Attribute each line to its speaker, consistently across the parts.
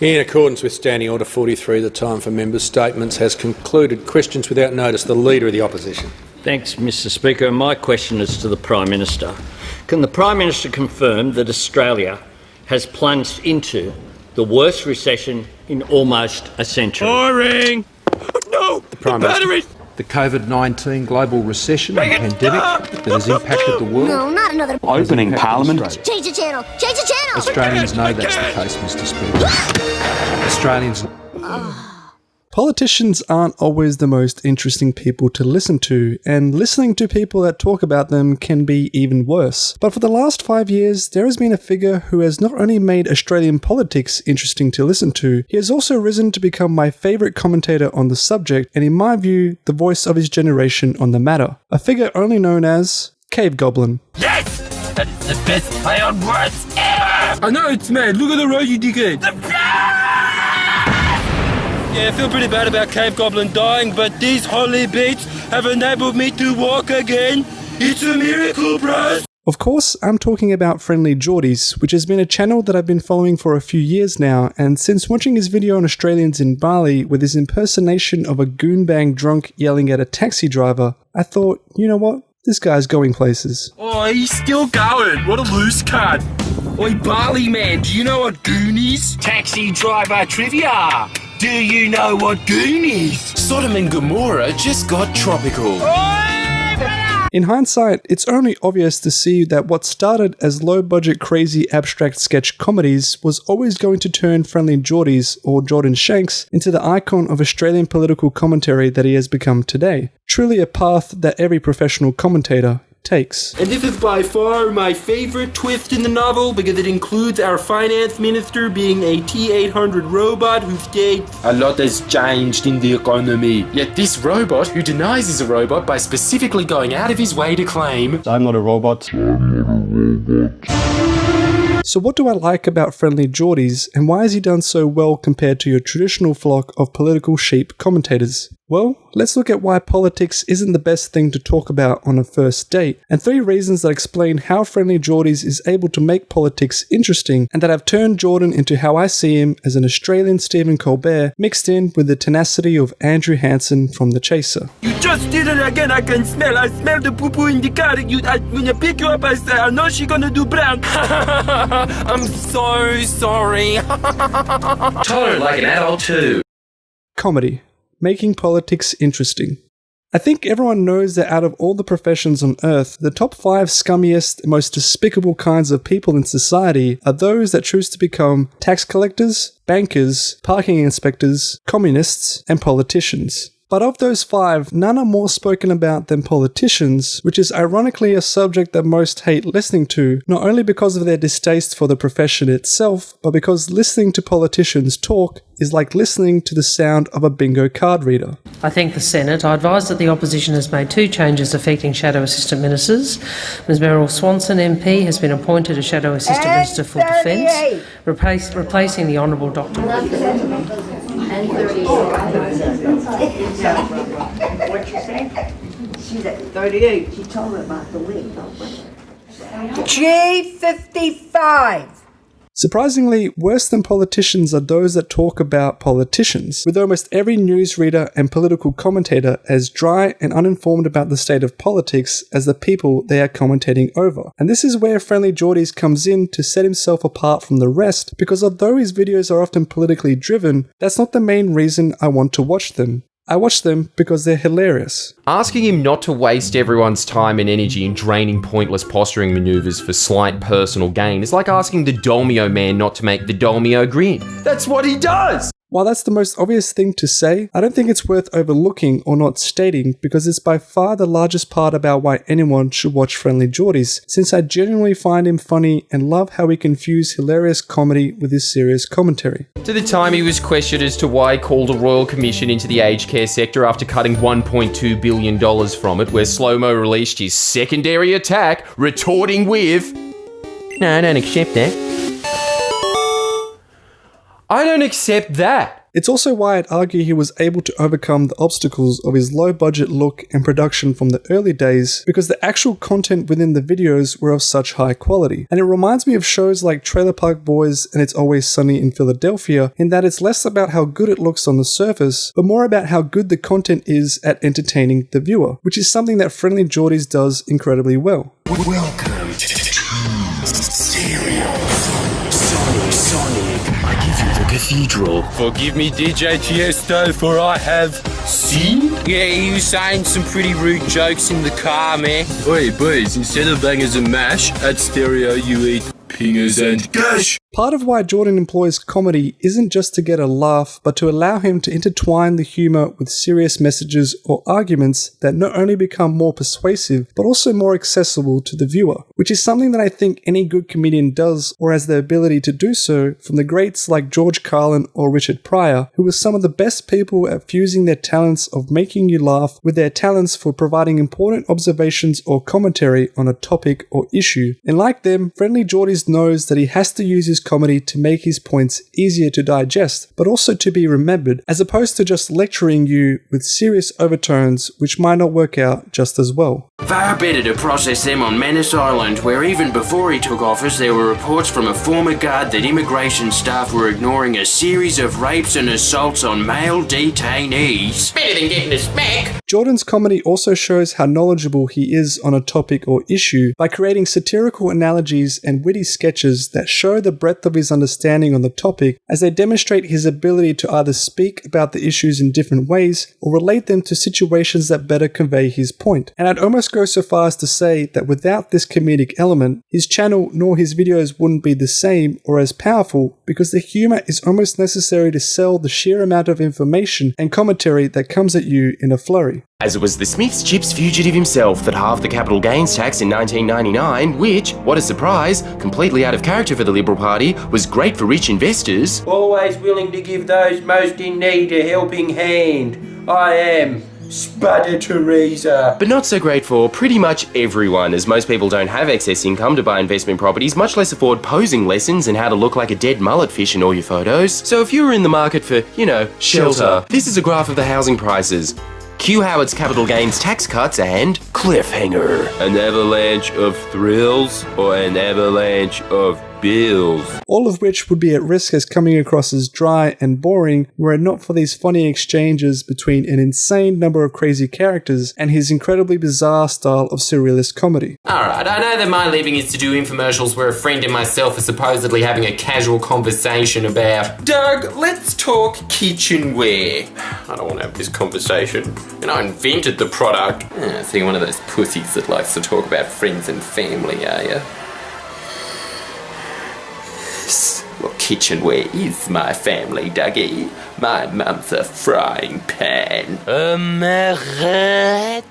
Speaker 1: In accordance with Standing Order 43, the time for members' statements has concluded. Questions without notice. The Leader of the Opposition.
Speaker 2: Thanks, Mr Speaker. My question is to the Prime Minister. Can the Prime Minister confirm that Australia has plunged into the worst recession in almost a century?
Speaker 3: Boring! No!
Speaker 1: The Prime Minister.
Speaker 4: The COVID-19 global recession and pandemic that has impacted the world.
Speaker 5: No, not another.
Speaker 3: Opening Parliament.
Speaker 5: Change the channel. Change the channel.
Speaker 4: Australians know that's the case, Mr Speaker. Australians...
Speaker 6: Politicians aren't always the most interesting people to listen to, and listening to people that talk about them can be even worse. But for the last 5 years, there has been a figure who has not only made Australian politics interesting to listen to, he has also risen to become my favourite commentator on the subject, and in my view, the voice of his generation on the matter. A figure only known as Cave Goblin.
Speaker 3: Yes! That is the best play on words ever! I know it's mad. Look at the road, you dickhead. Yeah, I feel pretty bad about Cave Goblin dying, but these holy beats have enabled me to walk again. It's a miracle, bros!
Speaker 6: Of course, I'm talking about Friendlyjordies, which has been a channel that I've been following for a few years now, and since watching his video on Australians in Bali with his impersonation of a goonbang drunk yelling at a taxi driver, I thought, you know what? This guy's going places.
Speaker 3: Oh, he's still going. What a loose card. Oi, Bali man, do you know what goon is? Taxi driver trivia. Do you know what goon is?
Speaker 7: Sodom and Gomorrah just got tropical.
Speaker 6: In hindsight, it's only obvious to see that what started as low-budget crazy abstract sketch comedies was always going to turn Friendlyjordies, or Jordan Shanks, into the icon of Australian political commentary that he has become today. Truly a path that every professional commentator takes.
Speaker 7: And this is by far my favourite twist in the novel because it includes our finance minister being a T-800 robot who states, "A lot has changed in the economy." Yet this robot, who denies he's a robot by specifically going out of his way to claim,
Speaker 8: I'm not a robot.
Speaker 6: So what do I like about Friendlyjordies, and why has he done so well compared to your traditional flock of political sheep commentators? Well, let's look at why politics isn't the best thing to talk about on a first date, and 3 reasons that explain how Friendlyjordies is able to make politics interesting, and that have turned Jordan into how I see him as an Australian Stephen Colbert mixed in with the tenacity of Andrew Hansen from The Chaser.
Speaker 3: You just did it again. I can smell. I smell the poo-poo in the car. When I pick you up, I say, I know she's gonna do brown.
Speaker 7: I'm so sorry.
Speaker 9: Tolerant like an adult too.
Speaker 6: Comedy. Making politics interesting. I think everyone knows that out of all the professions on earth, the top 5 scummiest, most despicable kinds of people in society are those that choose to become tax collectors, bankers, parking inspectors, communists, and politicians. But of those 5, none are more spoken about than politicians, which is ironically a subject that most hate listening to, not only because of their distaste for the profession itself, but because listening to politicians talk is like listening to the sound of a bingo card reader.
Speaker 10: I thank the Senate. I advise that the opposition has made 2 changes affecting Shadow Assistant Ministers. Ms Meryl Swanson MP has been appointed as Shadow Assistant Minister for Defence, replacing the Honourable Dr.
Speaker 5: And 38. What'd she say? She's at 38. She told me about the week. G55.
Speaker 6: Surprisingly, worse than politicians are those that talk about politicians, with almost every newsreader and political commentator as dry and uninformed about the state of politics as the people they are commentating over. And this is where Friendlyjordies comes in to set himself apart from the rest, because although his videos are often politically driven, that's not the main reason I want to watch them. I watch them because they're hilarious.
Speaker 11: Asking him not to waste everyone's time and energy in draining pointless posturing maneuvers for slight personal gain is like asking the Dolmio man not to make the Dolmio grin. That's what he does!
Speaker 6: While that's the most obvious thing to say, I don't think it's worth overlooking or not stating because it's by far the largest part about why anyone should watch Friendlyjordies, since I genuinely find him funny and love how he can fuse hilarious comedy with his serious commentary.
Speaker 11: To the time he was questioned as to why he called a royal commission into the aged care sector after cutting $1.2 billion from it, where Slow-Mo released his secondary attack, retorting with, "No, I don't accept that." I don't accept that.
Speaker 6: It's also why I'd argue he was able to overcome the obstacles of his low-budget look and production from the early days, because the actual content within the videos were of such high quality. And it reminds me of shows like Trailer Park Boys and It's Always Sunny in Philadelphia, in that it's less about how good it looks on the surface, but more about how good the content is at entertaining the viewer, which is something that Friendlyjordies does incredibly well.
Speaker 3: Welcome to Stereo. Sonic, I give you the cathedral. Forgive me, DJ Tiesto, for I have sinned? Yeah, he was saying some pretty rude jokes in the car, man. Oi, boys, instead of bangers and mash, at Stereo you eat pingers and gash.
Speaker 6: Part of why Jordan employs comedy isn't just to get a laugh, but to allow him to intertwine the humour with serious messages or arguments that not only become more persuasive, but also more accessible to the viewer, which is something that I think any good comedian does or has the ability to do so, from the greats like George Carlin or Richard Pryor, who were some of the best people at fusing their talents of making you laugh with their talents for providing important observations or commentary on a topic or issue. And like them, Friendlyjordies knows that he has to use his comedy to make his points easier to digest, but also to be remembered, as opposed to just lecturing you with serious overtones which might not work out just as well.
Speaker 8: Far better to process them on Manus Island, where even before he took office there were reports from a former guard that immigration staff were ignoring a series of rapes and assaults on male detainees. Better than getting a smack.
Speaker 6: Jordan's comedy also shows how knowledgeable he is on a topic or issue by creating satirical analogies and witty sketches that show the breadth of his understanding on the topic, as they demonstrate his ability to either speak about the issues in different ways or relate them to situations that better convey his point. And I'd almost go so far as to say that without this comedic element, his channel nor his videos wouldn't be the same or as powerful, because the humour is almost necessary to sell the sheer amount of information and commentary that comes at you in a flurry.
Speaker 12: As it was the Smiths chips fugitive himself that halved the capital gains tax in 1999, which, what a surprise, completely out of character for the Liberal Party, was great for rich investors.
Speaker 7: Always willing to give those most in need a helping hand. I am Spudder Teresa.
Speaker 12: But not so great for pretty much everyone, as most people don't have excess income to buy investment properties, much less afford posing lessons and how to look like a dead mullet fish in all your photos. So if you were in the market for, shelter, this is a graph of the housing prices. Q Howard's capital gains tax cuts and cliffhanger.
Speaker 3: An avalanche of thrills or an avalanche of bills.
Speaker 6: All of which would be at risk as coming across as dry and boring were it not for these funny exchanges between an insane number of crazy characters and his incredibly bizarre style of surrealist comedy.
Speaker 13: Alright, I know that my living is to do infomercials where a friend and myself are supposedly having a casual conversation about,
Speaker 7: Doug, let's talk kitchenware.
Speaker 13: I don't want to have this conversation. And I invented the product. So you're one of those pussies that likes to talk about friends and family, are you? Well, kitchenware is my family, Dougie. My mum's a frying pan.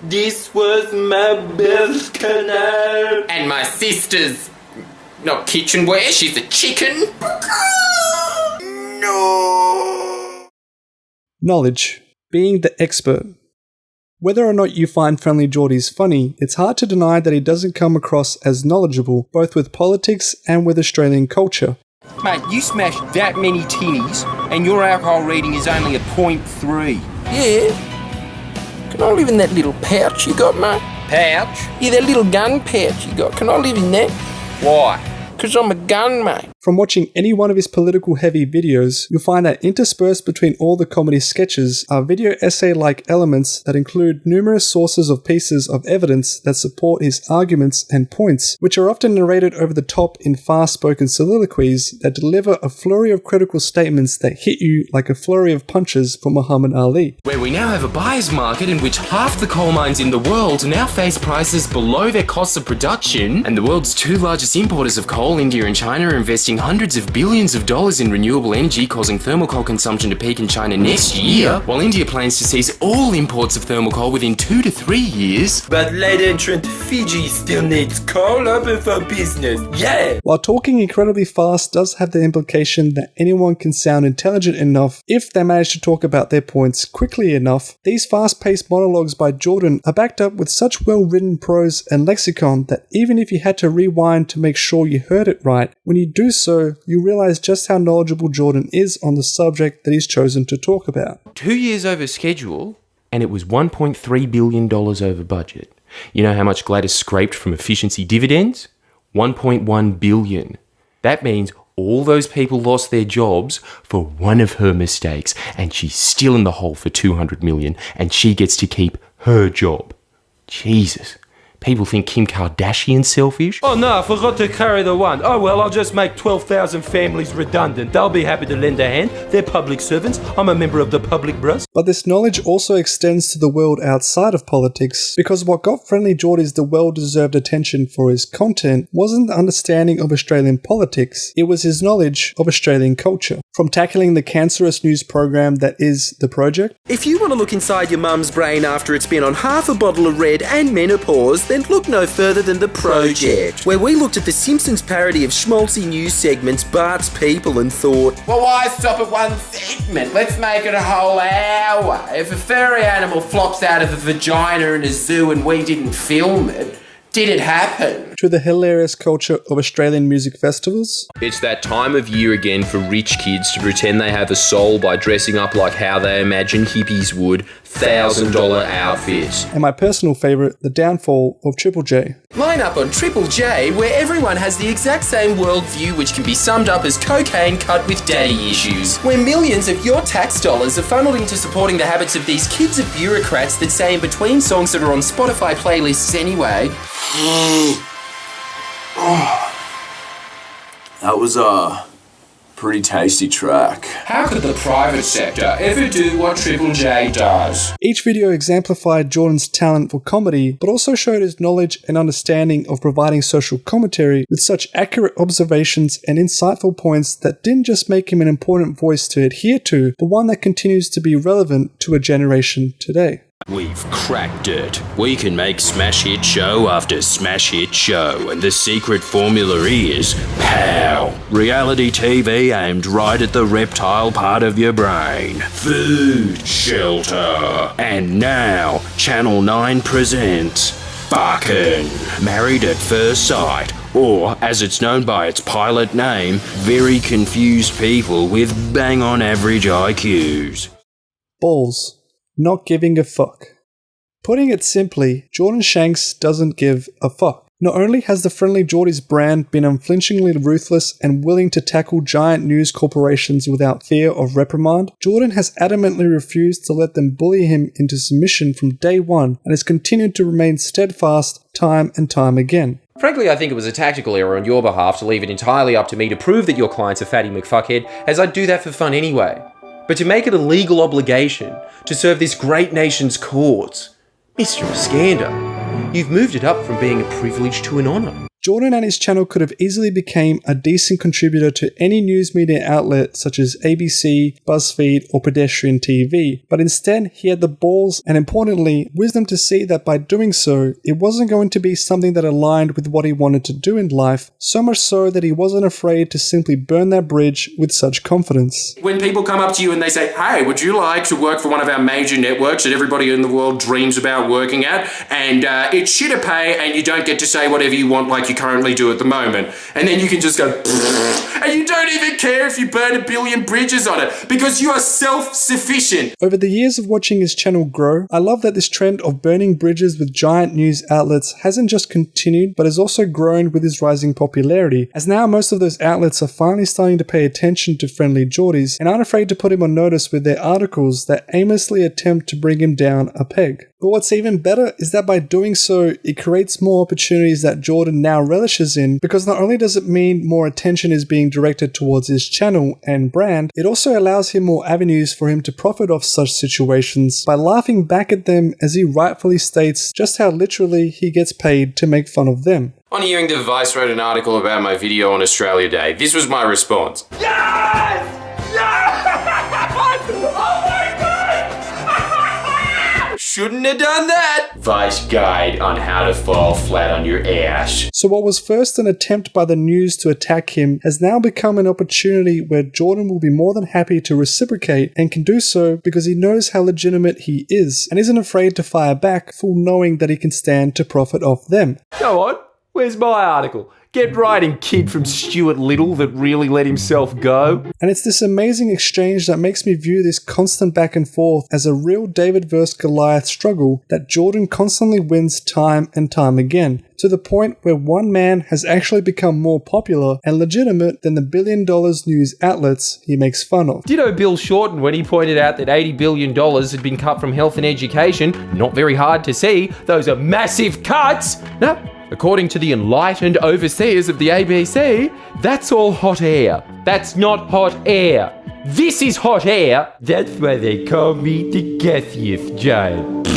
Speaker 7: This was my birth canal.
Speaker 13: And my sister's not kitchenware, she's a chicken.
Speaker 7: No.
Speaker 6: Knowledge. Being the expert. Whether or not you find Friendlyjordies funny, it's hard to deny that he doesn't come across as knowledgeable, both with politics and with Australian culture.
Speaker 7: Mate, you smashed that many tinnies and your alcohol rating is only a 0.3.
Speaker 14: Yeah. Can I live in that little pouch you got, mate?
Speaker 7: Pouch?
Speaker 14: Yeah, that little gun pouch you got. Can I live in that?
Speaker 7: Why?
Speaker 14: Because I'm a gun, mate.
Speaker 6: From watching any one of his political heavy videos, you'll find that interspersed between all the comedy sketches are video essay-like elements that include numerous sources of pieces of evidence that support his arguments and points, which are often narrated over the top in fast-spoken soliloquies that deliver a flurry of critical statements that hit you like a flurry of punches from Muhammad Ali.
Speaker 12: Where we now have a buyer's market in which half the coal mines in the world now face prices below their costs of production, and the world's two largest importers of coal, India and China, are investing hundreds of billions of dollars in renewable energy, causing thermal coal consumption to peak in China next year, while India plans to cease all imports of thermal coal within 2 to 3 years.
Speaker 7: But late entrant Fiji still needs coal open for business, yeah!
Speaker 6: While talking incredibly fast does have the implication that anyone can sound intelligent enough if they manage to talk about their points quickly enough, these fast-paced monologues by Jordan are backed up with such well-written prose and lexicon that even if you had to rewind to make sure you heard it right, when you do so, so, you realise just how knowledgeable Jordan is on the subject that he's chosen to talk about.
Speaker 12: 2 years over schedule, and it was $1.3 billion over budget. You know how much Gladys scraped from efficiency dividends? 1.1 billion. That means all those people lost their jobs for one of her mistakes, and she's still in the hole for 200 million, and she gets to keep her job. Jesus. People think Kim Kardashian's selfish?
Speaker 7: Oh no, I forgot to carry the one. Oh well, I'll just make 12,000 families redundant. They'll be happy to lend a hand. They're public servants. I'm a member of the public bros.
Speaker 6: But this knowledge also extends to the world outside of politics, because what got Friendlyjordies the well-deserved attention for his content wasn't the understanding of Australian politics, it was his knowledge of Australian culture. From tackling the cancerous news program that is The Project.
Speaker 14: If you want to look inside your mum's brain after it's been on half a bottle of red and menopause, then look no further than The Project, where we looked at the Simpsons parody of schmaltzy news segments Bart's People and thought,
Speaker 8: well, why stop at one segment? Let's make it a whole hour. If a furry animal flops out of a vagina in a zoo and we didn't film it, did it happen?
Speaker 6: To the hilarious culture of Australian music festivals.
Speaker 3: It's that time of year again for rich kids to pretend they have a soul by dressing up like how they imagine hippies would, $1,000 outfits.
Speaker 6: And my personal favourite, the downfall of Triple J.
Speaker 12: Line up on Triple J, where everyone has the exact same worldview, which can be summed up as cocaine cut with daddy issues. Where millions of your tax dollars are funneled into supporting the habits of these kids of bureaucrats that say in between songs that are on Spotify playlists anyway.
Speaker 15: That was a pretty tasty track.
Speaker 8: How could the private sector ever do what Triple J does?
Speaker 6: Each video exemplified Jordan's talent for comedy, but also showed his knowledge and understanding of providing social commentary with such accurate observations and insightful points that didn't just make him an important voice to adhere to, but one that continues to be relevant to a generation today.
Speaker 3: We've cracked it. We can make smash hit show after smash hit show, and the secret formula is POW. Reality TV aimed right at the reptile part of your brain. Food, shelter. And now, Channel 9 presents Fuckin' Married at First Sight, or, as it's known by its pilot name, Very Confused People with Bang on Average IQs.
Speaker 6: Balls. Not giving a fuck. Putting it simply, Jordan Shanks doesn't give a fuck. Not only has the Friendlyjordies brand been unflinchingly ruthless and willing to tackle giant news corporations without fear of reprimand, Jordan has adamantly refused to let them bully him into submission from day one and has continued to remain steadfast time and time again.
Speaker 11: Frankly, I think it was a tactical error on your behalf to leave it entirely up to me to prove that your client's a fatty McFuckhead, as I'd do that for fun anyway. But to make it a legal obligation to serve this great nation's cause, Mr. Iskander, you've moved it up from being a privilege to an honour.
Speaker 6: Jordan and his channel could have easily become a decent contributor to any news media outlet such as ABC, BuzzFeed, or Pedestrian TV, but instead he had the balls and, importantly, wisdom to see that by doing so, it wasn't going to be something that aligned with what he wanted to do in life, so much so that he wasn't afraid to simply burn that bridge with such confidence.
Speaker 8: When people come up to you and they say, hey, would you like to work for one of our major networks that everybody in the world dreams about working at, and it's shitter pay and you don't get to say whatever you want like you currently do at the moment, and then you can just go and you don't even care if you burn 1 billion bridges on it because you are self-sufficient.
Speaker 6: Over the years of watching his channel grow, I love that this trend of burning bridges with giant news outlets hasn't just continued but has also grown with his rising popularity, as now most of those outlets are finally starting to pay attention to Friendlyjordies and aren't afraid to put him on notice with their articles that aimlessly attempt to bring him down a peg. But what's even better is that by doing so, it creates more opportunities that Jordan now relishes in, because not only does it mean more attention is being directed towards his channel and brand, it also allows him more avenues for him to profit off such situations by laughing back at them, as he rightfully states just how literally he gets paid to make fun of them.
Speaker 3: On hearing the Vice wrote an article about my video on Australia Day, this was my response.
Speaker 8: Yes! Yes! Oh my God!
Speaker 3: Shouldn't have done that! Vice guide on how to fall flat on your ass.
Speaker 6: So what was first an attempt by the news to attack him has now become an opportunity where Jordan will be more than happy to reciprocate, and can do so because he knows how legitimate he is and isn't afraid to fire back, full knowing that he can stand to profit off them.
Speaker 12: Go on, where's my article?
Speaker 16: Get writing, kid from Stuart Little that really let himself go.
Speaker 6: And it's this amazing exchange that makes me view this constant back and forth as a real David vs. Goliath struggle that Jordan constantly wins time and time again, to the point where one man has actually become more popular and legitimate than the $1 billion news outlets he makes fun of.
Speaker 16: Ditto Bill Shorten when he pointed out that $80 billion had been cut from health and education. Not very hard to see. Those are massive cuts. No. According to the enlightened overseers of the ABC, that's all hot air. That's not hot air. This is hot air. That's why they call me the gaseous giant.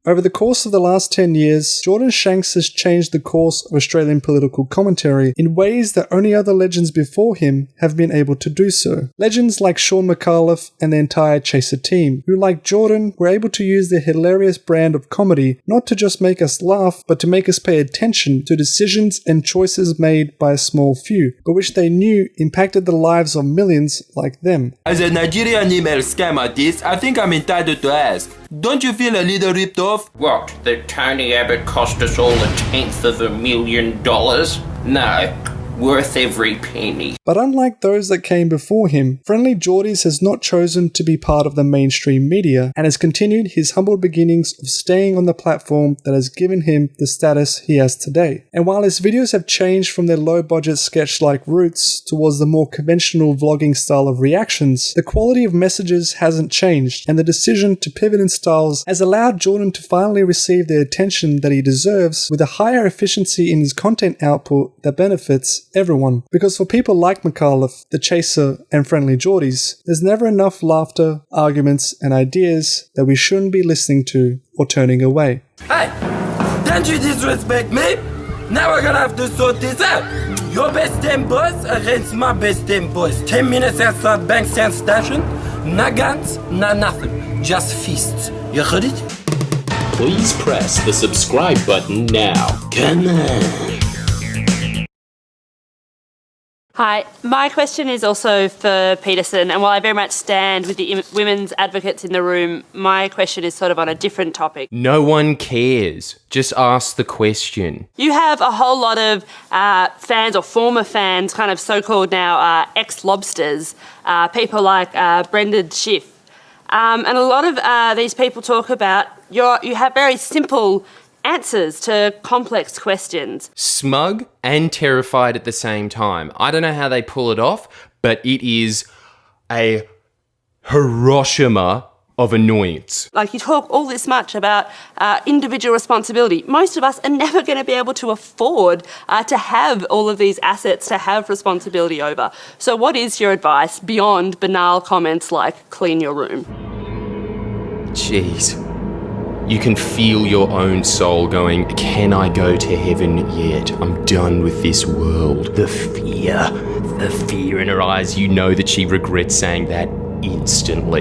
Speaker 6: Over the course of the last 10 years, Jordan Shanks has changed the course of Australian political commentary in ways that only other legends before him have been able to do so. Legends like Sean McAuliffe and the entire Chaser team, who like Jordan were able to use their hilarious brand of comedy not to just make us laugh, but to make us pay attention to decisions and choices made by a small few, but which they knew impacted the lives of millions like them.
Speaker 7: As a Nigerian email scam artist, I think I'm entitled to ask, don't you feel a little ripped off?
Speaker 8: What, that Tony Abbott cost us all $1/1000? No, worth every penny.
Speaker 6: But unlike those that came before him, Friendlyjordies has not chosen to be part of the mainstream media and has continued his humble beginnings of staying on the platform that has given him the status he has today. And while his videos have changed from their low-budget sketch-like roots towards the more conventional vlogging style of reactions, the quality of messages hasn't changed, and the decision to pivot in styles has allowed Jordan to finally receive the attention that he deserves with a higher efficiency in his content output that benefits everyone. Because for people like McAuliffe, The Chaser, and Friendlyjordies, there's never enough laughter, arguments, and ideas that we shouldn't be listening to or turning away.
Speaker 7: Hey, don't you disrespect me? Now we're gonna have to sort this out. Your best 10 boys against my best 10 boys. 10 minutes outside Bankstown Station. No guns, no nothing. Just fists. You heard it?
Speaker 17: Please press the subscribe button now. Come on.
Speaker 18: Hi, my question is also for Peterson, and while I very much stand with the women's advocates in the room, my question is sort of on a different topic.
Speaker 12: No one cares. Just ask the question.
Speaker 18: You have a whole lot of fans or former fans, kind of so-called now ex-lobsters, people like Brendan Schiff. And a lot of these people talk about you have very simple answers to complex questions.
Speaker 12: Smug and terrified at the same time. I don't know how they pull it off, but it is a Hiroshima of annoyance.
Speaker 18: Like, you talk all this much about individual responsibility. Most of us are never going to be able to afford to have all of these assets to have responsibility over. So what is your advice beyond banal comments like clean your room?
Speaker 12: Jeez. You can feel your own soul going, can I go to heaven yet? I'm done with this world. The fear in her eyes, you know that she regrets saying that instantly.